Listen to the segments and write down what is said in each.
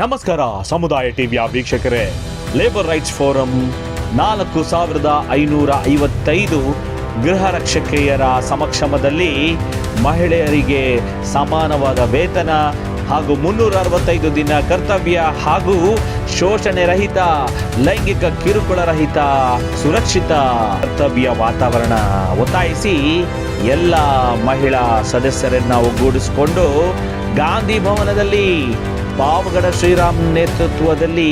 ನಮಸ್ಕಾರ ಸಮುದಾಯ ಟಿವಿಯ ವೀಕ್ಷಕರೇ, ಲೇಬರ್ ರೈಟ್ಸ್ ಫೋರಂ 4555 ಗೃಹ ರಕ್ಷಕಿಯರ ಸಮಕ್ಷಮದಲ್ಲಿ ಮಹಿಳೆಯರಿಗೆ ಸಮಾನವಾದ ವೇತನ ಹಾಗೂ 365 ದಿನ ಕರ್ತವ್ಯ ಹಾಗೂ ಶೋಷಣೆ ರಹಿತ, ಲೈಂಗಿಕ ಕಿರುಕುಳ ರಹಿತ, ಸುರಕ್ಷಿತ ಕರ್ತವ್ಯ ವಾತಾವರಣ ಒತ್ತಾಯಿಸಿ ಎಲ್ಲ ಮಹಿಳಾ ಸದಸ್ಯರನ್ನ ಒಗ್ಗೂಡಿಸಿಕೊಂಡು ಗಾಂಧಿ ಭವನದಲ್ಲಿ ಪಾವಗಡ ಶ್ರೀರಾಮ್ ನೇತೃತ್ವದಲ್ಲಿ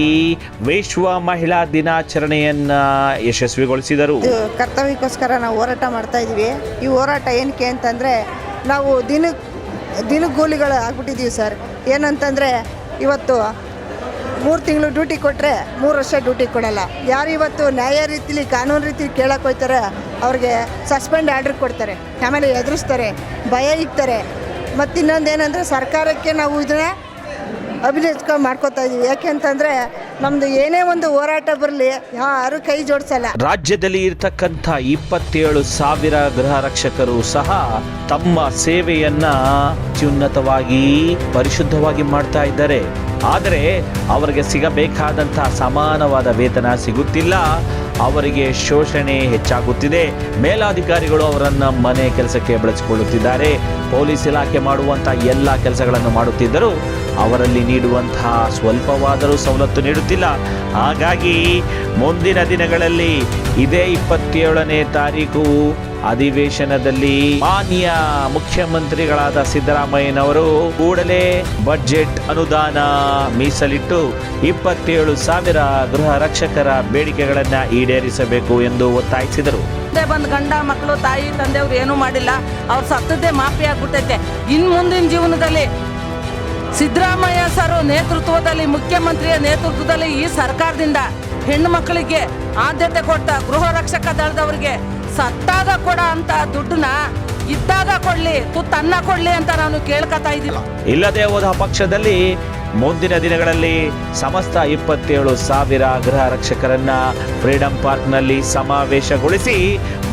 ವಿಶ್ವ ಮಹಿಳಾ ದಿನಾಚರಣೆಯನ್ನ ಯಶಸ್ವಿಗೊಳಿಸಿದರು. ಕರ್ತವ್ಯಕ್ಕೋಸ್ಕರ ನಾವು ಹೋರಾಟ ಮಾಡ್ತಾ ಇದ್ದೀವಿ. ಈ ಹೋರಾಟ ಏನಕ್ಕೆ ಅಂತಂದರೆ, ನಾವು ದಿನಗೂಲಿಗಳು ಆಗ್ಬಿಟ್ಟಿದ್ದೀವಿ ಸರ್. ಏನಂತಂದರೆ, ಇವತ್ತು 3 ತಿಂಗಳು ಡ್ಯೂಟಿ ಕೊಟ್ಟರೆ 3 ವರ್ಷ ಡ್ಯೂಟಿ ಕೊಡಲ್ಲ. ಯಾರು ಇವತ್ತು ನ್ಯಾಯ ರೀತಿಲಿ ಕಾನೂನು ರೀತಿ ಕೇಳಕ್ಕೆ ಹೋಗ್ತಾರೆ ಅವ್ರಿಗೆ ಸಸ್ಪೆಂಡ್ ಆರ್ಡ್ರ್ ಕೊಡ್ತಾರೆ, ಆಮೇಲೆ ಎದುರಿಸ್ತಾರೆ, ಭಯ ಇಕ್ತಾರೆ. ಮತ್ತು ಇನ್ನೊಂದು ಏನಂದರೆ, ಸರ್ಕಾರಕ್ಕೆ ನಾವು ಇದನ್ನ ಅಭಿನಯಿಸ್ಕೊಂಡು ಮಾಡ್ಕೋತಾ ಇದೀವಿ. ಯಾಕೆಂತಂದ್ರೆ ನಮ್ದು ಏನೇ ಒಂದು ಹೋರಾಟ ಬರಲಿ ಯಾರು ಕೈ ಜೋಡಿಸಲ್ಲ. ರಾಜ್ಯದಲ್ಲಿ ಇರತಕ್ಕಂಥ 27,000 ಗೃಹ ರಕ್ಷಕರು ಸಹ ತಮ್ಮ ಸೇವೆಯನ್ನ ಅತ್ಯುನ್ನತವಾಗಿ ಪರಿಶುದ್ಧವಾಗಿ ಮಾಡ್ತಾ ಇದ್ದಾರೆ. ಆದರೆ ಅವರಿಗೆ ಸಿಗಬೇಕಾದಂಥ ಸಮಾನವಾದ ವೇತನ ಸಿಗುತ್ತಿಲ್ಲ. ಅವರಿಗೆ ಶೋಷಣೆ ಹೆಚ್ಚಾಗುತ್ತಿದೆ. ಮೇಲಾಧಿಕಾರಿಗಳು ಅವರನ್ನು ಮನೆ ಕೆಲಸಕ್ಕೆ ಬಳಸಿಕೊಳ್ಳುತ್ತಿದ್ದಾರೆ. ಪೊಲೀಸ್ ಇಲಾಖೆ ಮಾಡುವಂಥ ಎಲ್ಲ ಕೆಲಸಗಳನ್ನು ಮಾಡುತ್ತಿದ್ದರೂ ಅವರಲ್ಲಿ ನೀಡುವಂತಹ ಸ್ವಲ್ಪವಾದರೂ ಸವಲತ್ತು ನೀಡುತ್ತಿಲ್ಲ. ಹಾಗಾಗಿ ಮುಂದಿನ ದಿನಗಳಲ್ಲಿ ಇದೇ 27ನೇ ತಾರೀಕು ಅಧಿವೇಶನದಲ್ಲಿ ಮಾನ್ಯ ಮುಖ್ಯಮಂತ್ರಿಗಳಾದ ಸಿದ್ದರಾಮಯ್ಯನವರು ಕೂಡಲೇ ಬಜೆಟ್ ಅನುದಾನ ಮೀಸಲಿಟ್ಟು 27,000 ಗೃಹ ರಕ್ಷಕರ ಬೇಡಿಕೆಗಳನ್ನು ಈಡೇರಿಸಬೇಕು ಎಂದು ಒತ್ತಾಯಿಸಿದರು. ಬಂದು ಗಂಡ ಮಕ್ಕಳು ತಾಯಿ ತಂದೆಯವರು ಏನೂ ಮಾಡಿಲ್ಲ, ಅವ್ರು ಸತ್ತದ್ದೇ ಮಾಫಿ ಆಗ್ಬಿಟ್ಟೈತೆ. ಇನ್ನು ಮುಂದಿನ ಜೀವನದಲ್ಲಿ ಸಿದ್ದರಾಮಯ್ಯ ಸರ್ ನೇತೃತ್ವದಲ್ಲಿ, ಮುಖ್ಯಮಂತ್ರಿಯ ನೇತೃತ್ವದಲ್ಲಿ ಈ ಸರ್ಕಾರದಿಂದ ಹೆಣ್ಣು ಮಕ್ಕಳಿಗೆ ಆದ್ಯತೆ ಕೊಟ್ಟ ಗೃಹ ರಕ್ಷಕ ದಳದವರಿಗೆ ಸತ್ತಾಗ ಕೊಡ ಅಂತ ದುಡ್ಡನ್ನ ಇದ್ದಾಗ ಕೊಡ್ಲಿ, ತುತ್ತನ್ನ ಕೊಡ್ಲಿ ಅಂತ ನಾನು ಕೇಳ್ಕೊತಾ ಇದ್ದೀವಿ. ಇಲ್ಲದೆ ಹೋದ ಪಕ್ಷದಲ್ಲಿ ಮುಂದಿನ ದಿನಗಳಲ್ಲಿ ಸಮಸ್ತ 27,000 ಗೃಹ ರಕ್ಷಕರನ್ನ ಫ್ರೀಡಂ ಪಾರ್ಕ್ನಲ್ಲಿ ಸಮಾವೇಶಗೊಳಿಸಿ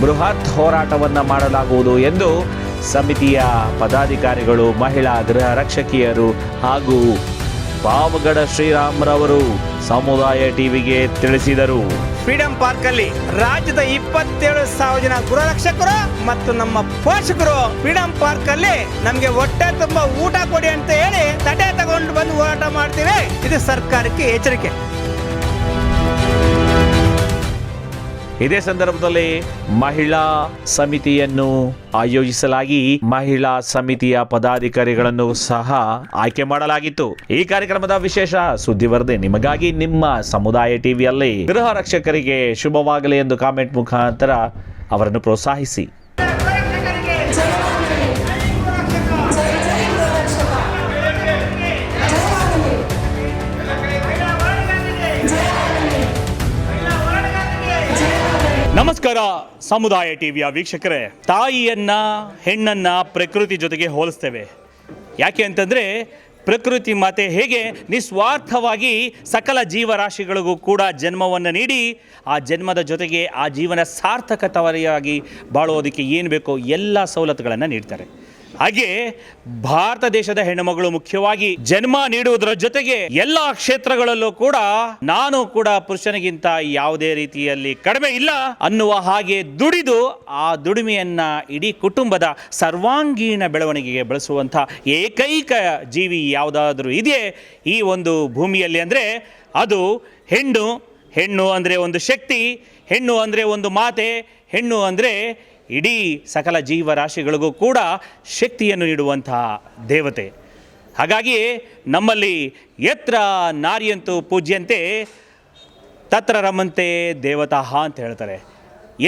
ಬೃಹತ್ ಹೋರಾಟವನ್ನ ಮಾಡಲಾಗುವುದು ಎಂದು ಸಮಿತಿಯ ಪದಾಧಿಕಾರಿಗಳು, ಮಹಿಳಾ ಗೃಹ ರಕ್ಷಕಿಯರು ಹಾಗೂ ಪಾವಗಡ ಶ್ರೀರಾಮ್ರವರು ಸಮುದಾಯ ಟಿವಿಗೆ ತಿಳಿಸಿದರು. ಫ್ರೀಡಂ ಪಾರ್ಕ್ ಅಲ್ಲಿ ರಾಜ್ಯದ 27,000 ಜನ ಗೃಹ ರಕ್ಷಕರು ಮತ್ತು ನಮ್ಮ ಪೋಷಕರು ಫ್ರೀಡಂ ಪಾರ್ಕ್ ಅಲ್ಲಿ ನಮ್ಗೆ ಹೊಟ್ಟೆ ತುಂಬಾ ಊಟ ಕೊಡಿ ಅಂತ ಹೇಳಿ ತಡೆ ತಗೊಂಡು ಬಂದು ಹೋರಾಟ ಮಾಡ್ತೀವಿ. ಇದು ಸರ್ಕಾರಕ್ಕೆ ಎಚ್ಚರಿಕೆ. ಇದೇ ಸಂದರ್ಭದಲ್ಲಿ ಮಹಿಳಾ ಸಮಿತಿಯನ್ನು ಆಯೋಜಿಸಲಾಗಿ ಮಹಿಳಾ ಸಮಿತಿಯ ಪದಾಧಿಕಾರಿಗಳನ್ನು ಸಹ ಆಯ್ಕೆ ಮಾಡಲಾಗಿತ್ತು. ಈ ಕಾರ್ಯಕ್ರಮದ ವಿಶೇಷ ಸುದ್ದಿವರದಿ ನಿಮಗಾಗಿ ನಿಮ್ಮ ಸಮುದಾಯ ಟಿವಿಯಲ್ಲಿ. ಗೃಹ ರಕ್ಷಕರಿಗೆ ಶುಭವಾಗಲಿ ಎಂದು ಕಾಮೆಂಟ್ ಮುಖಾಂತರ ಅವರನ್ನು ಪ್ರೋತ್ಸಾಹಿಸಿ. ನಮಸ್ಕಾರ ಸಮುದಾಯ ಟಿವಿಯ ವೀಕ್ಷಕರೇ, ತಾಯಿಯನ್ನ ಹೆಣ್ಣನ್ನ ಪ್ರಕೃತಿ ಜೊತೆಗೆ ಹೋಲಿಸ್ತೇವೆ. ಯಾಕೆ ಅಂತಂದ್ರೆ ಪ್ರಕೃತಿ ಮಾತೆ ಹೇಗೆ ನಿಸ್ವಾರ್ಥವಾಗಿ ಸಕಲ ಜೀವರಾಶಿಗಳಿಗೂ ಕೂಡ ಜನ್ಮವನ್ನು ನೀಡಿ ಆ ಜನ್ಮದ ಜೊತೆಗೆ ಆ ಜೀವನ ಸಾರ್ಥಕತೆಯಾಗಿ ಬಾಳೋದಕ್ಕೆ ಏನು ಬೇಕೋ ಎಲ್ಲ ಸವಲತ್ತುಗಳನ್ನು ನೀಡ್ತಾರೆ. ಹಾಗೆ ಭಾರತ ದೇಶದ ಹೆಣ್ಣುಮಗಳು ಮುಖ್ಯವಾಗಿ ಜನ್ಮ ನೀಡುವುದರ ಜೊತೆಗೆ ಎಲ್ಲ ಕ್ಷೇತ್ರಗಳಲ್ಲೂ ಕೂಡ ನಾನು ಕೂಡ ಪುರುಷನಿಗಿಂತ ಯಾವುದೇ ರೀತಿಯಲ್ಲಿ ಕಡಿಮೆ ಇಲ್ಲ ಅನ್ನುವ ಹಾಗೆ ದುಡಿದು ಆ ದುಡಿಮೆಯನ್ನ ಇಡೀ ಕುಟುಂಬದ ಸರ್ವಾಂಗೀಣ ಬೆಳವಣಿಗೆಗೆ ಬಳಸುವಂಥ ಏಕೈಕ ಜೀವಿ ಯಾವುದಾದ್ರೂ ಇದೆಯೇ ಈ ಒಂದು ಭೂಮಿಯಲ್ಲಿ ಅಂದರೆ ಅದು ಹೆಣ್ಣು. ಹೆಣ್ಣು ಅಂದರೆ ಒಂದು ಶಕ್ತಿ, ಹೆಣ್ಣು ಅಂದರೆ ಒಂದು ಮಾತೆ, ಹೆಣ್ಣು ಅಂದರೆ ಇಡೀ ಸಕಲ ಜೀವರಾಶಿಗಳಿಗೂ ಕೂಡ ಶಕ್ತಿಯನ್ನು ನೀಡುವಂತಹ ದೇವತೆ. ಹಾಗಾಗಿ ನಮ್ಮಲ್ಲಿ ಯತ್ರ ನಾರಿಯಂತೂ ಪೂಜ್ಯಂತೆ ತತ್ರ ರಮಂತೆ ದೇವತಾ ಅಂತ ಹೇಳ್ತಾರೆ.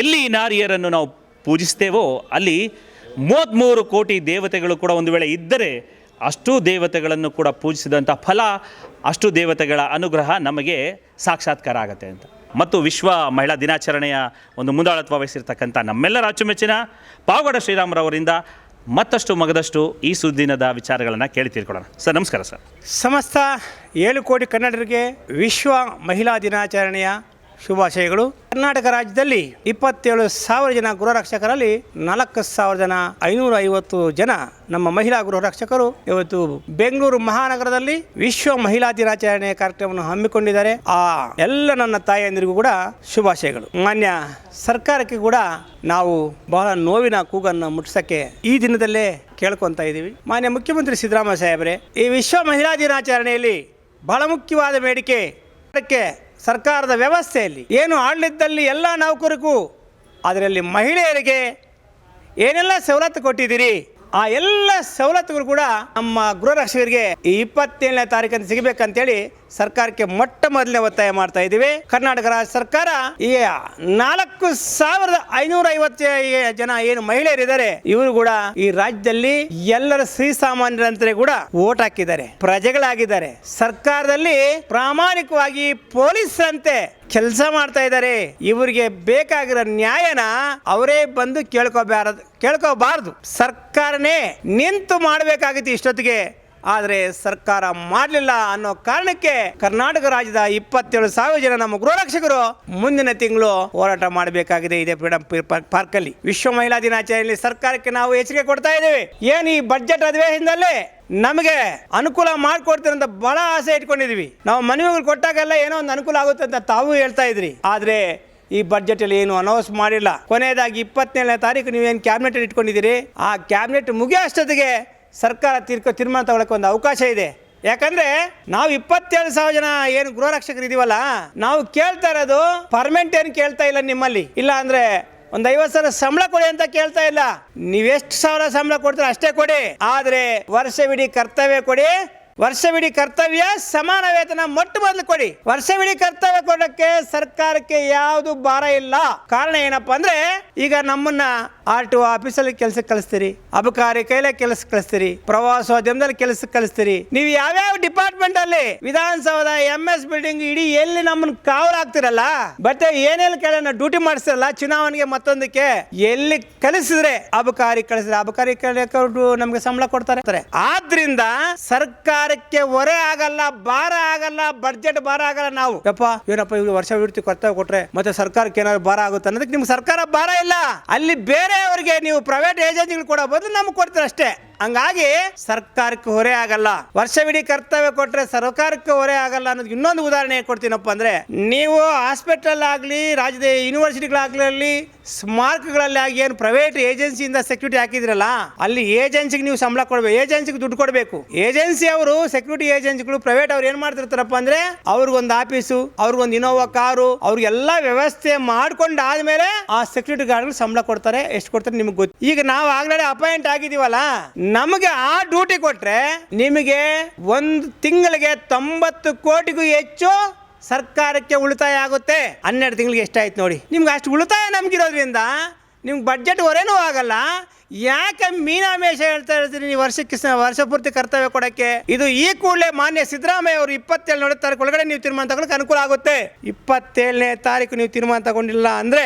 ಎಲ್ಲಿ ನಾರಿಯರನ್ನು ನಾವು ಪೂಜಿಸ್ತೇವೋ ಅಲ್ಲಿ 33 ಕೋಟಿ ದೇವತೆಗಳು ಕೂಡ ಒಂದು ವೇಳೆ ಇದ್ದರೆ ಅಷ್ಟು ದೇವತೆಗಳನ್ನು ಕೂಡ ಪೂಜಿಸಿದಂಥ ಫಲ, ಅಷ್ಟು ದೇವತೆಗಳ ಅನುಗ್ರಹ ನಮಗೆ ಸಾಕ್ಷಾತ್ಕಾರ ಆಗುತ್ತೆ ಅಂತ. ಮತ್ತು ವಿಶ್ವ ಮಹಿಳಾ ದಿನಾಚರಣೆಯ ಒಂದು ಮುಂದಾಳತ್ವ ವಹಿಸಿರ್ತಕ್ಕಂಥ ನಮ್ಮೆಲ್ಲರ ಅಚ್ಚುಮೆಚ್ಚಿನ ಪಾವಗಡ ಶ್ರೀರಾಮ್ರವರಿಂದ ಮತ್ತಷ್ಟು ಮಗದಷ್ಟು ಈ ಸುದ್ದಿನದ ವಿಚಾರಗಳನ್ನು ಕೇಳಿ ತಿಳ್ಕೊಳ್ಳೋಣ. ಸರ್ ನಮಸ್ಕಾರ. ಸರ್ ಸಮಸ್ತ 7 ಕೋಟಿ ಕನ್ನಡರಿಗೆ ವಿಶ್ವ ಮಹಿಳಾ ದಿನಾಚರಣೆಯ ಶುಭಾಶಯಗಳು. ಕರ್ನಾಟಕ ರಾಜ್ಯದಲ್ಲಿ 27,000 ಜನ ಗೃಹರಕ್ಷಕರಲ್ಲಿ 4,000 ಜನ 550 ಜನ ನಮ್ಮ ಮಹಿಳಾ ಗೃಹರಕ್ಷಕರು ಇವತ್ತು ಬೆಂಗಳೂರು ಮಹಾನಗರದಲ್ಲಿ ವಿಶ್ವ ಮಹಿಳಾ ದಿನಾಚರಣೆ ಕಾರ್ಯಕ್ರಮವನ್ನು ಹಮ್ಮಿಕೊಂಡಿದ್ದಾರೆ. ಆ ಎಲ್ಲ ನನ್ನ ತಾಯಿಯಂದಿರಿಗೂ ಕೂಡ ಶುಭಾಶಯಗಳು. ಮಾನ್ಯ ಸರ್ಕಾರಕ್ಕೆ ಕೂಡ ನಾವು ಬಹಳ ನೋವಿನ ಕೂಗನ್ನು ಮುಟ್ಟಿಸಕ್ಕೆ ಈ ದಿನದಲ್ಲೇ ಕೇಳ್ಕೊತ ಇದ್ದೀವಿ. ಮಾನ್ಯ ಮುಖ್ಯಮಂತ್ರಿ ಸಿದ್ದರಾಮಯ್ಯ ಸಾಹೇಬ್ರೆ, ಈ ವಿಶ್ವ ಮಹಿಳಾ ದಿನಾಚರಣೆಯಲ್ಲಿ ಬಹಳ ಮುಖ್ಯವಾದ ಬೇಡಿಕೆ ಸರ್ಕಾರದ ವ್ಯವಸ್ಥೆಯಲ್ಲಿ ಏನು ಆಡಳಿತದಲ್ಲಿ ಎಲ್ಲ ನೌಕರಿಗೂ ಅದರಲ್ಲಿ ಮಹಿಳೆಯರಿಗೆ ಏನೆಲ್ಲ ಸವಲತ್ತು ಕೊಟ್ಟಿದ್ದೀರಿ ಆ ಎಲ್ಲ ಸವಲತ್ತುಗಳು ಕೂಡ ನಮ್ಮ ಗೃಹರಕ್ಷಕರಿಗೆ ಈ 27ನೇ ತಾರೀಕಂದು ಸಿಗಬೇಕಂತೇಳಿ ಸರ್ಕಾರಕ್ಕೆ ಮೊಟ್ಟ ಮೊದಲನೇ ಒತ್ತಾಯ ಮಾಡ್ತಾ ಇದ್ದೀವಿ. ಕರ್ನಾಟಕ ರಾಜ್ಯ ಸರ್ಕಾರ ಈ 4,550 ಜನ ಏನು ಮಹಿಳೆಯರಿದ್ದಾರೆ ಇವರು ಕೂಡ ಈ ರಾಜ್ಯದಲ್ಲಿ ಎಲ್ಲರ ಶ್ರೀಸಾಮಾನ್ಯರಂತೆ ಕೂಡ ವೋಟ್ ಹಾಕಿದ್ದಾರೆ, ಪ್ರಜೆಗಳಾಗಿದ್ದಾರೆ. ಸರ್ಕಾರದಲ್ಲಿ ಪ್ರಾಮಾಣಿಕವಾಗಿ ಪೊಲೀಸ್ ಅಂತೆ ಕೆಲಸ ಮಾಡ್ತಾ ಇದ್ದಾರೆ. ಇವರಿಗೆ ಬೇಕಾಗಿರೋ ನ್ಯಾಯನ ಅವರೇ ಬಂದು ಕೇಳ್ಕೋಬಾರದು. ಸರ್ಕಾರನೇ ನಿಂತು ಮಾಡಬೇಕಾಗಿತ್ತು ಇಷ್ಟೊತ್ತಿಗೆ, ಆದರೆ ಸರ್ಕಾರ ಮಾಡಲಿಲ್ಲ ಅನ್ನೋ ಕಾರಣಕ್ಕೆ ಕರ್ನಾಟಕ ರಾಜ್ಯದ 27,000 ಜನ ನಮ್ಮ ಗೃಹರಕ್ಷಕರು ಮುಂದಿನ ತಿಂಗಳು ಹೋರಾಟ ಮಾಡಬೇಕಾಗಿದೆ. ಇದೆ ಫ್ರೀಡಂ ಪಾರ್ಕ್ ಅಲ್ಲಿ ವಿಶ್ವ ಮಹಿಳಾ ದಿನಾಚರಣೆಯಲ್ಲಿ ಸರ್ಕಾರಕ್ಕೆ ನಾವು ಎಚ್ಚರಿಕೆ ಕೊಡ್ತಾ ಇದ್ದೇವೆ. ಏನು ಈ ಬಜೆಟ್ ಅಧಿವೇಶನದಲ್ಲಿ ನಮಗೆ ಅನುಕೂಲ ಮಾಡಿಕೊಡ್ತೀರ ಅಂತ ಬಹಳ ಆಸೆ ಇಟ್ಕೊಂಡಿದ್ವಿ. ನಾವು ಮನವಿಗಳು ಕೊಟ್ಟಾಗೆಲ್ಲ ಏನೋ ಒಂದು ಅನುಕೂಲ ಆಗುತ್ತೆ ಅಂತ ತಾವು ಹೇಳ್ತಾ ಇದ್ರಿ, ಆದ್ರೆ ಈ ಬಜೆಟ್ ಅಲ್ಲಿ ಏನು ಅನೌನ್ಸ್ ಮಾಡಿಲ್ಲ. ಕೊನೆಯದಾಗಿ 27ನೇ ತಾರೀಕು ನೀವೇನು ಕ್ಯಾಬಿನೆಟ್ ಇಟ್ಕೊಂಡಿದ್ದೀರಿ, ಆ ಕ್ಯಾಬಿನೆಟ್ ಮುಗಿಯೋ ಅಷ್ಟೊತ್ತಿಗೆ ಸರ್ಕಾರ ತೀರ್ಮಾನ ತಗೊಳಕ್ಕೆ ಒಂದು ಅವಕಾಶ ಇದೆ. ಯಾಕಂದ್ರೆ ನಾವು 27,000 ಜನ ಏನು ಗೃಹರಕ್ಷಕರು ಇದೀವಲ್ಲ, ನಾವು ಕೇಳ್ತಾ ಇರೋದು ಪರ್ಮನೆಂಟ್ ಏನು ಕೇಳ್ತಾ ಇಲ್ಲ ನಿಮ್ಮಲ್ಲಿ. ಇಲ್ಲ ಅಂದ್ರೆ ಒಂದು 50,000 ಸಂಬಳ ಕೊಡಿ ಅಂತ ಕೇಳ್ತಾ ಇಲ್ಲ. ನೀವೆಷ್ಟು ಸಾವಿರ ಸಂಬಳ ಕೊಡ್ತೀರ ಅಷ್ಟೇ ಕೊಡಿ, ಆದ್ರೆ ವರ್ಷವಿಡೀ ಕರ್ತವ್ಯ ಕೊಡಿ. ವರ್ಷವಿಡೀ ಕರ್ತವ್ಯ ಸಮಾನ ವೇತನ ಮೊಟ್ಟ ಮೊದಲು ಕೊಡಿ. ವರ್ಷವಿಡೀ ಕರ್ತವ್ಯ ಕೊಡಕ್ಕೆ ಸರ್ಕಾರಕ್ಕೆ ಯಾವುದು ಭಾರ ಇಲ್ಲ. ಕಾರಣ ಏನಪ್ಪಾ ಅಂದ್ರೆ, ಈಗ ನಮ್ಮನ್ನ RTO ಆಫೀಸಲ್ಲಿ ಕೆಲಸಕ್ಕೆ ಕಳಿಸ್ತೀರಿ, ಅಬಕಾರಿ ಕೈಲೇ ಕೆಲಸಕ್ಕೆ ಕಳಿಸ್ತೀರಿ, ಪ್ರವಾಸೋದ್ಯಮದಲ್ಲಿ ಕೆಲಸಕ್ಕೆ ಕಳಿಸ್ತೀರಿ. ನೀವು ಯಾವ್ಯಾವ ಡಿಪಾರ್ಟ್ಮೆಂಟ್ ಅಲ್ಲಿ ವಿಧಾನಸೌಧ MS ಬಿಲ್ಡಿಂಗ್ ಇಡೀ ಎಲ್ಲಿ ನಮ್ಮನ್ನ ಕಾವಲು ಹಾಕ್ತಿರಲ್ಲ, ಮತ್ತೆ ಏನೆಲ್ಲ ಕೆಲ ಡ್ಯೂಟಿ ಮಾಡಿಸ್ತಿರಲ್ಲ ಚುನಾವಣೆಗೆ ಮತ್ತೊಂದಕ್ಕೆ, ಎಲ್ಲಿ ಕಲಿಸಿದ್ರೆ ಅಬಕಾರಿ ಕಳಿಸಿದ್ರೆ ಅಬಕಾರಿ ಕಲಿಯೋರು ನಮ್ಗೆ ಸಂಬಳ ಕೊಡ್ತಾರೆ. ಆದ್ರಿಂದ ಸರ್ಕಾರಕ್ಕೆ ಹೊರೆ ಆಗಲ್ಲ, ಭಾರ ಆಗಲ್ಲ, ಬಡ್ಜೆಟ್ ಭಾರ ಆಗಲ್ಲ. ನಾವು ಏನಪ್ಪ ಇವ್ರು ವರ್ಷ ವಿಡ್ತಿ ಕರ್ತವ್ಯ ಕೊಟ್ರೆ ಮತ್ತೆ ಸರ್ಕಾರಕ್ಕೆ ಏನಾದ್ರು ಭಾರ ಆಗುತ್ತೆ ಅನ್ನೋದಕ್ಕೆ ನಿಮ್ಗೆ ಸರ್ಕಾರ ಭಾರ ಇಲ್ಲ. ಅಲ್ಲಿ ಬೇರೆಯವರಿಗೆ ನೀವು ಪ್ರೈವೇಟ್ ಏಜೆನ್ಸಿಗಳು ಕೊಡೋ ಬದಲು ನಮ್ಗೆ ಕೊಡ್ತೀರ ಅಷ್ಟೇ. ಹಂಗಾಗಿ ಸರ್ಕಾರಕ್ಕೆ ಹೊರೆ ಆಗಲ್ಲ. ವರ್ಷವಿಡೀ ಕರ್ತವ್ಯ ಕೊಟ್ರೆ ಸರ್ಕಾರಕ್ಕೆ ಹೊರೆ ಆಗಲ್ಲ ಅನ್ನೋದು ಇನ್ನೊಂದು ಉದಾಹರಣೆ ಕೊಡ್ತೀನಪ್ಪ ಅಂದ್ರೆ, ನೀವು ಹಾಸ್ಪಿಟಲ್ ಆಗಲಿ, ರಾಜ್ಯದ ಯೂನಿವರ್ಸಿಟಿಗಳಾಗಲಿ, ಸ್ಮಾರಕಗಳಲ್ಲಿ ಆಗಿ ಏನು ಪ್ರೈವೇಟ್ ಏಜೆನ್ಸಿಯಿಂದ ಸೆಕ್ಯೂರಿಟಿ ಹಾಕಿದ್ರಲ್ಲ, ಅಲ್ಲಿ ಏಜೆನ್ಸಿಗೆ ನೀವು ಸಂಬಳ ಕೊಡಬೇಕು, ಏಜೆನ್ಸಿಗೆ ದುಡ್ಡು ಕೊಡಬೇಕು. ಏಜೆನ್ಸಿ ಅವರು ಸೆಕ್ಯೂರಿಟಿ ಏಜೆನ್ಸಿಗಳು ಪ್ರೈವೇಟ್ ಅವ್ರು ಏನ್ ಮಾಡ್ತಿರ್ತಾರಪ್ಪ ಅಂದ್ರೆ, ಅವ್ರಿಗೊಂದು ಆಫೀಸು, ಅವ್ರಿಗೊಂದು ಇನೋವಾ ಕಾರು, ಅವ್ರಿಗೆಲ್ಲ ವ್ಯವಸ್ಥೆ ಮಾಡ್ಕೊಂಡು ಆದ್ಮೇಲೆ ಆ ಸೆಕ್ಯೂರಿಟಿ ಗಾರ್ಡ್ಗಳು ಸಂಬಳ ಕೊಡ್ತಾರೆ. ಎಷ್ಟು ಕೊಡ್ತಾರೆ ನಿಮ್ಗೆ ಗೊತ್ತು. ಈಗ ನಾವು ಆಗ್ಲೇ ಅಪಾಯಿಂಟ್ ಆಗಿದೀವಲ್ಲ, ನಮಗೆ ಆ ಡ್ಯೂಟಿ ಕೊಟ್ರೆ ನಿಮಗೆ ಒಂದು ತಿಂಗಳಿಗೆ 90 ಕೋಟಿಗೂ ಹೆಚ್ಚು ಸರ್ಕಾರಕ್ಕೆ ಉಳಿತಾಯ ಆಗುತ್ತೆ. 12 ತಿಂಗಳಿಗೆ ಎಷ್ಟಾಯ್ತು ನೋಡಿ. ನಿಮ್ಗೆ ಅಷ್ಟು ಉಳಿತಾಯ ನಮ್ಗಿರೋದ್ರಿಂದ ನಿಮ್ಗೆ ಬಡ್ಜೆಟ್ ಹೊರೇನೂ ಆಗಲ್ಲ. ಯಾಕೆ ಮೀನಾಮೇಷ ಹೇಳ್ತಾ ಇರ್ತೀರಿ ನೀವು ವರ್ಷ ಪೂರ್ತಿ ಕರ್ತವ್ಯ ಕೊಡಕ್ಕೆ? ಇದು ಈ ಕೂಡಲೇ ಮಾನ್ಯ ಸಿದ್ದರಾಮಯ್ಯ ಅವರು 27ನೇ ತಾರೀಕು ಒಳಗಡೆ ನೀವು ತೀರ್ಮಾನ ತಗೊಳ್ಳೋಕೆ ಅನುಕೂಲ ಆಗುತ್ತೆ. 27ನೇ ತಾರೀಕು ನೀವು ತೀರ್ಮಾನ ತಗೊಂಡಿಲ್ಲ ಅಂದ್ರೆ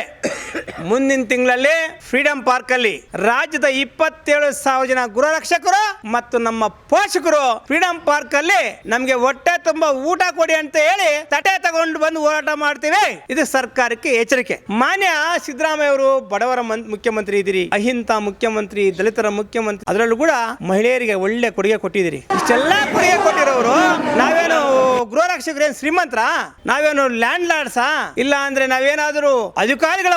ಮುಂದಿನ ತಿಂಗಳಲ್ಲಿ ಫ್ರೀಡಂ ಪಾರ್ಕ್ ಅಲ್ಲಿ ರಾಜ್ಯದ 27,000 ಜನ ಗೃಹರಕ್ಷಕರು ಮತ್ತು ನಮ್ಮ ಪೋಷಕರು ಫ್ರೀಡಂ ಪಾರ್ಕ್ ಅಲ್ಲಿ ನಮ್ಗೆ ಹೊಟ್ಟೆ ತುಂಬಾ ಊಟ ಕೊಡಿ ಅಂತ ಹೇಳಿ ತಟೆ ತಗೊಂಡು ಬಂದು ಹೋರಾಟ ಮಾಡ್ತೀವಿ. ಇದು ಸರ್ಕಾರಕ್ಕೆ ಎಚ್ಚರಿಕೆ. ಮಾನ್ಯ ಸಿದ್ದರಾಮಯ್ಯ ಅವರು ಬಡವರ ಮುಖ್ಯಮಂತ್ರಿ ಇದ್ದೀರಿ, ಅಹಿಂದ ಮುಖ್ಯಮಂತ್ರಿ, ದಲಿತರ ಮುಖ್ಯಮಂತ್ರಿ, ಅದರಲ್ಲೂ ಕೂಡ ಮಹಿಳೆಯರಿಗೆ ಒಳ್ಳೆ ಕೊಡುಗೆ ಕೊಟ್ಟಿದ್ದೀರಿ. ಇಷ್ಟೆಲ್ಲ ಕೊಡುಗೆ ಕೊಟ್ಟಿರೋರು ನಾವೇನು ಗೃಹರಕ್ಷಕರು ಏನ್ ಶ್ರೀಮಂತರ? ನಾವೇನು ಲ್ಯಾಂಡ್ ಲಾರ್ಡ್ಸಾ? ಇಲ್ಲ ಅಂದ್ರೆ ನಾವೇನಾದ್ರೂ ಅಧಿಕಾರಿಗಳ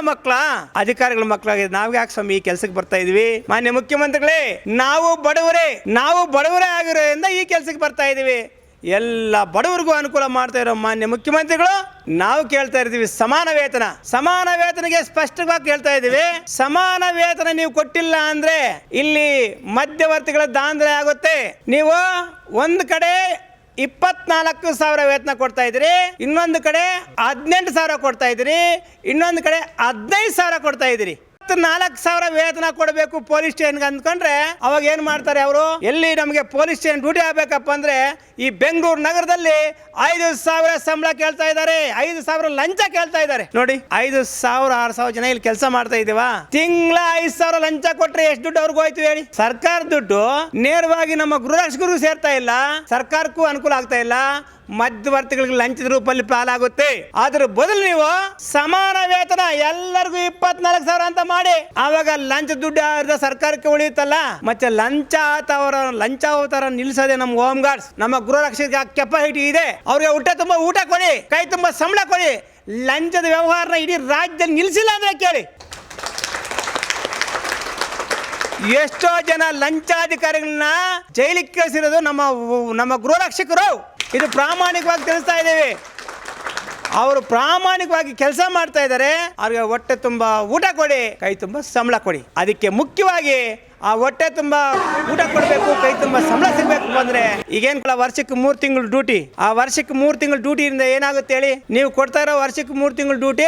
ಅಧಿಕಾರಿಗಳ ಮಕ್ಕಳಾಗಿದೆ. ನಾವ್ ಯಾಕೆ ಸ್ವಾಮಿ ಈ ಕೆಲಸಕ್ಕೆ ಬರ್ತಾ ಇದೀವಿ? ಮಾನ್ಯ ಮುಖ್ಯಮಂತ್ರಿಗಳೇ, ನಾವು ಬಡವರೇ ಆಗಿರೋದ್ರಿಂದ ಈ ಕೆಲಸಕ್ಕೆ ಬರ್ತಾ ಇದೀವಿ. ಎಲ್ಲ ಬಡವರಿಗೂ ಅನುಕೂಲ ಮಾಡ್ತಾ ಇರೋ ಮಾನ್ಯ ಮುಖ್ಯಮಂತ್ರಿಗಳು, ನಾವು ಕೇಳ್ತಾ ಇರ್ತೀವಿ ಸಮಾನ ವೇತನಗೆ ಸ್ಪಷ್ಟವಾಗಿ ಕೇಳ್ತಾ ಇದ್ದೀವಿ. ಸಮಾನ ವೇತನ ನೀವು ಕೊಟ್ಟಿಲ್ಲ ಅಂದ್ರೆ ಇಲ್ಲಿ ಮಧ್ಯವರ್ತಿಗಳ ದಾಂಧಲೆ ಆಗುತ್ತೆ. ನೀವು ಒಂದು ಕಡೆ 24,000 ವೇತನ ಕೊಡ್ತಾ ಇದ್ದೀರಿ, ಇನ್ನೊಂದು ಕಡೆ 18,000 ಕೊಡ್ತಾ ಇದ್ದೀರಿ, ಇನ್ನೊಂದು ಕಡೆ 15,000 ಕೊಡ್ತಾ ಇದ್ದೀರಿ. 4,000 ವೇತನ ಕೊಡಬೇಕು ಪೊಲೀಸ್ ಸ್ಟೇಷನ್ಗೆ ಅಂದ್ಕೊಂಡ್ರೆ ಅವಾಗ ಏನ್ ಮಾಡ್ತಾರೆ ಅವರು? ಎಲ್ಲಿ ನಮಗೆ ಪೊಲೀಸ್ ಸ್ಟೇಷನ್ ಡ್ಯೂಟಿ ಆಗ್ಬೇಕಪ್ಪ ಅಂದ್ರೆ ಈ ಬೆಂಗಳೂರು ನಗರದಲ್ಲಿ 5,000 ಸಂಬಳ ಕೇಳ್ತಾ ಇದ್ದಾರೆ, 5,000 ಲಂಚ ಕೇಳ್ತಾ ಇದ್ದಾರೆ. ನೋಡಿ, 5,000 6,000 ಜನ ಇಲ್ಲಿ ಕೆಲಸ ಮಾಡ್ತಾ ಇದೀವ. ತಿಂಗಳ 5,000 ಲಂಚ ಕೊಟ್ರೆ ಎಷ್ಟು ದುಡ್ಡು ಅವ್ರಿಗೆ ಹೋಯ್ತು ಹೇಳಿ? ಸರ್ಕಾರ ದುಡ್ಡು ನೇರವಾಗಿ ನಮ್ಮ ಗೃಹರಕ್ಷಕರಿಗೂ ಸೇರ್ತಾ ಇಲ್ಲ, ಸರ್ಕಾರಕ್ಕೂ ಅನುಕೂಲ ಆಗ್ತಾ ಇಲ್ಲ, ಮಧ್ಯವರ್ತಿಗಳಿಗೆ ಲಂಚದ ರೂಪದಲ್ಲಿ ಪಾಲಾಗುತ್ತೆ. ಅದ್ರ ಬದಲು ನೀವು ಸಮಾನ ವೇತನ ಎಲ್ಲರಿಗೂ 24,000 ಅಂತ ಮಾಡಿ, ಆವಾಗ ಲಂಚ ದುಡ್ಡು ಸರ್ಕಾರಕ್ಕೆ ಉಳಿಯುತ್ತಲ್ಲ. ಮತ್ತೆ ಲಂಚ ನಿಲ್ಲಿಸೋದೆ ನಮ್ಮ ಹೋಮ್ ಗಾರ್ಡ್ಸ್, ನಮ್ಮ ಗೃಹ ರಕ್ಷಕ ಕೆಪಾಸಿಟಿ ಇದೆ. ಅವ್ರಿಗೆ ಹೊಟ್ಟೆ ತುಂಬ ಊಟ ಕೊಡಿ, ಕೈ ತುಂಬ ಸಂಬಳ ಕೊಡಿ. ಲಂಚದ ವ್ಯವಹಾರನ ಇಡೀ ರಾಜ್ಯದಲ್ಲಿ ನಿಲ್ಲಿಸಿಲ್ಲ ಅಂದ್ರೆ ಕೇಳಿ. ಎಷ್ಟೋ ಜನ ಲಂಚಾಧಿಕಾರಿಗಳನ್ನ ಜೈಲಿಗೆ ಕಳಿಸಿರೋದು ನಮ್ಮ ಗೃಹ ರಕ್ಷಕರು. ಇದು ಪ್ರಾಮಾಣಿಕವಾಗಿ ತಿಳಿಸ್ತಾ ಇದ್ದೀವಿ. ಅವರು ಪ್ರಾಮಾಣಿಕವಾಗಿ ಕೆಲಸ ಮಾಡ್ತಾ ಇದ್ದಾರೆ. ಅವ್ರಿಗೆ ಹೊಟ್ಟೆ ತುಂಬ ಊಟ ಕೊಡಿ, ಕೈ ತುಂಬ ಸಂಬಳ ಕೊಡಿ. ಅದಕ್ಕೆ ಮುಖ್ಯವಾಗಿ ಆ ಹೊಟ್ಟೆ ತುಂಬ ಊಟ ಕೊಡಬೇಕು, ಕೈ ತುಂಬ ಸಂಬಳ ಸಿಗಬೇಕು ಅಂದ್ರೆ ಈಗೇನು ವರ್ಷಕ್ಕೆ 3 ತಿಂಗಳು ಡ್ಯೂಟಿ. ಆ ವರ್ಷಕ್ಕೆ 3 ತಿಂಗಳು ಡ್ಯೂಟಿಯಿಂದ ಏನಾಗುತ್ತೆ ಹೇಳಿ? ನೀವು ಕೊಡ್ತಾ ಇರೋ ವರ್ಷಕ್ಕೆ 3 ತಿಂಗಳು ಡ್ಯೂಟಿ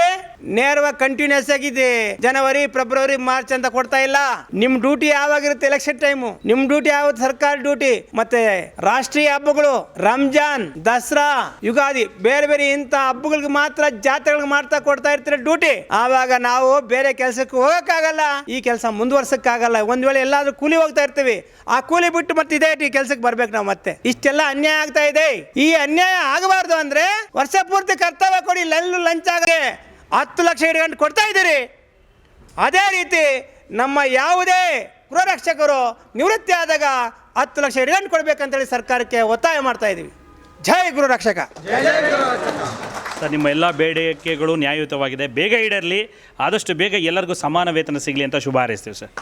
ನೇರವಾಗಿ ಕಂಟಿನ್ಯೂಸ್ ಆಗಿದೆ. ಜನವರಿ, ಫೆಬ್ರವರಿ, ಮಾರ್ಚ್ ಅಂತ ಕೊಡ್ತಾ ಇಲ್ಲ. ನಿಮ್ ಡ್ಯೂಟಿ ಯಾವಾಗಿರುತ್ತೆ? Election time. ನಿಮ್ ಡ್ಯೂಟಿ ಯಾವತ್ತು? ಸರ್ಕಾರ ಡ್ಯೂಟಿ. ಮತ್ತೆ ರಾಷ್ಟ್ರೀಯ ಹಬ್ಬಗಳು, ರಂಜಾನ್, ದಸರಾ, ಯುಗಾದಿ, ಬೇರೆ ಬೇರೆ ಇಂಥ ಹಬ್ಬಗಳಿಗೆ ಮಾತ್ರ, ಜಾತ್ರೆಗಳಿಗೆ ಮಾತ್ರ ಕೊಡ್ತಾ ಇರ್ತೀರ ಡ್ಯೂಟಿ. ಆವಾಗ ನಾವು ಬೇರೆ ಕೆಲಸಕ್ಕೆ ಹೋಗಕ್ಕಾಗಲ್ಲ, ಈ ಕೆಲಸ ಮುಂದುವರ್ಸಕ್ಕಾಗಲ್ಲ. ಒಂದ್ ವೇಳೆ ಎಲ್ಲಾದ್ರೂ ಕೂಲಿ ಹೋಗ್ತಾ ಇರ್ತೀವಿ, ಆ ಕೂಲಿ ಬಿಟ್ಟು ಮತ್ತೆ ಇದೇ ಕೆಲಸಕ್ಕೆ ಬರ್ಬೇಕು ನಾವು. ಮತ್ತೆ ಇಷ್ಟೆಲ್ಲ ಅನ್ಯಾಯ ಆಗ್ತಾ ಇದೆ. ಈ ಅನ್ಯಾಯ ಆಗಬಾರ್ದು ಅಂದ್ರೆ ವರ್ಷ ಪೂರ್ತಿ ಕರ್ತವ್ಯ ಕೊಡಿ. ಲಂಚ ಆಗಿ 10 ಲಕ್ಷ ಇಟ್ಕೊಂಡು ಕೊಡ್ತಾ ಇದ್ದೀರಿ. ಅದೇ ರೀತಿ ನಮ್ಮ ಯಾವುದೇ ಗೃಹ ರಕ್ಷಕರು ನಿವೃತ್ತಿ ಆದಾಗ 10 ಲಕ್ಷ ಇಟ್ಕೊಂಡು ಕೊಡ್ಬೇಕಂತೇಳಿ ಸರ್ಕಾರಕ್ಕೆ ಒತ್ತಾಯ ಮಾಡ್ತಾ ಇದ್ದೀವಿ. ಜೈ ಗೃಹ ರಕ್ಷಕ. ಸರ್, ನಿಮ್ಮ ಎಲ್ಲ ಬೇಡಿಕೆಗಳು ನ್ಯಾಯಯುತವಾಗಿದೆ. ಬೇಗ ಈಡೇರಲಿ, ಆದಷ್ಟು ಬೇಗ ಎಲ್ಲರಿಗೂ ಸಮಾನ ವೇತನ ಸಿಗಲಿ ಅಂತ ಶುಭ ಹಾರೈಸ್ತೀವಿ ಸರ್.